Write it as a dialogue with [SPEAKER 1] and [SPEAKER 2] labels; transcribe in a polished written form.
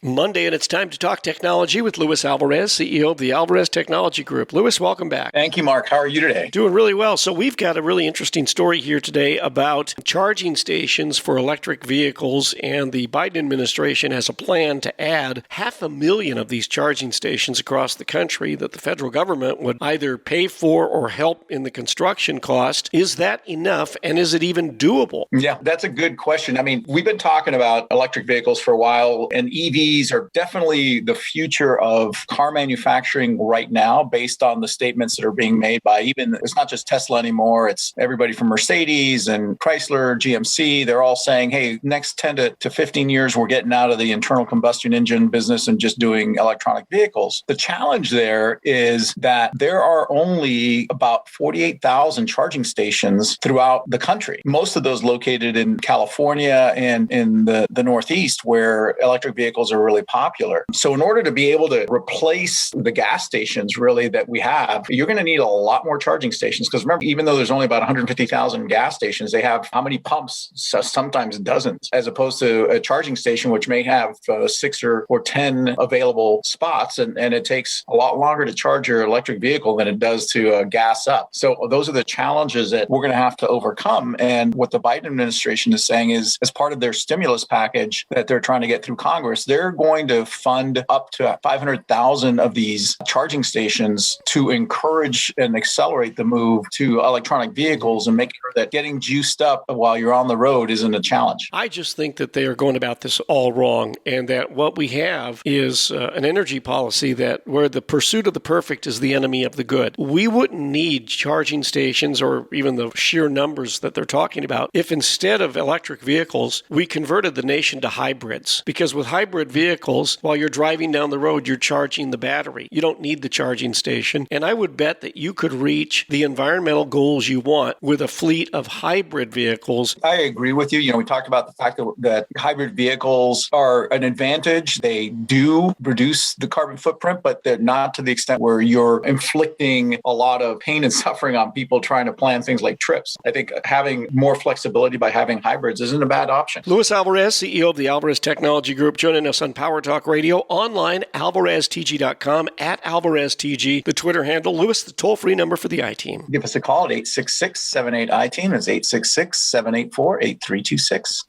[SPEAKER 1] Monday, and it's time to talk technology with Luis Alvarez, CEO of the Alvarez Technology Group. Luis, welcome back.
[SPEAKER 2] Thank you, Mark. How are you today?
[SPEAKER 1] Doing really well. So we've got a really interesting story here today about charging stations for electric vehicles, and the Biden administration has a plan to add 500,000 of these charging stations across the country that the federal government would either pay for or help in the construction cost. Is that enough, and is it even doable?
[SPEAKER 2] Yeah, that's a good question. I mean, we've been talking about electric vehicles for a while, and EVs are definitely the future of car manufacturing right now, based on the statements that are being made by it's not just Tesla anymore, it's everybody from Mercedes and Chrysler, GMC. They're all saying, hey, next 10 to 15 years, we're getting out of the internal combustion engine business and just doing electronic vehicles. The challenge there is that there are only about 48,000 charging stations throughout the country, most of those located in California and in the Northeast, where electric vehicles are really popular. So in order to be able to replace the gas stations really that we have, you're going to need a lot more charging stations. Because remember, even though there's only about 150,000 gas stations, they have how many pumps? So sometimes dozens, as opposed to a charging station, which may have 6 or 10 available spots. And it takes a lot longer to charge your electric vehicle than it does to gas up. So those are the challenges that we're going to have to overcome. And what the Biden administration is saying is, as part of their stimulus package that they're trying to get through Congress, they're going to fund up to 500,000 of these charging stations to encourage and accelerate the move to electronic vehicles and make sure that getting juiced up while you're on the road isn't a challenge.
[SPEAKER 1] I just think that they are going about this all wrong, and that what we have is an energy policy where the pursuit of the perfect is the enemy of the good. We wouldn't need charging stations or even the sheer numbers that they're talking about if instead of electric vehicles, we converted the nation to hybrids. Because with hybrid vehicles, while you're driving down the road, you're charging the battery. You don't need the charging station. And I would bet that you could reach the environmental goals you want with a fleet of hybrid vehicles.
[SPEAKER 2] I agree with you. We talked about the fact that hybrid vehicles are an advantage. They do reduce the carbon footprint, but they're not to the extent where you're inflicting a lot of pain and suffering on people trying to plan things like trips. I think having more flexibility by having hybrids isn't a bad option.
[SPEAKER 1] Luis Alvarez, CEO of the Alvarez Technology Group, joining us on Power Talk Radio, online, alvareztg.com, @AlvarezTG, the Twitter handle. Luis, the toll-free number for the I-Team.
[SPEAKER 2] Give us a call at 866-78-I-TEAM. It's 866-784-8326.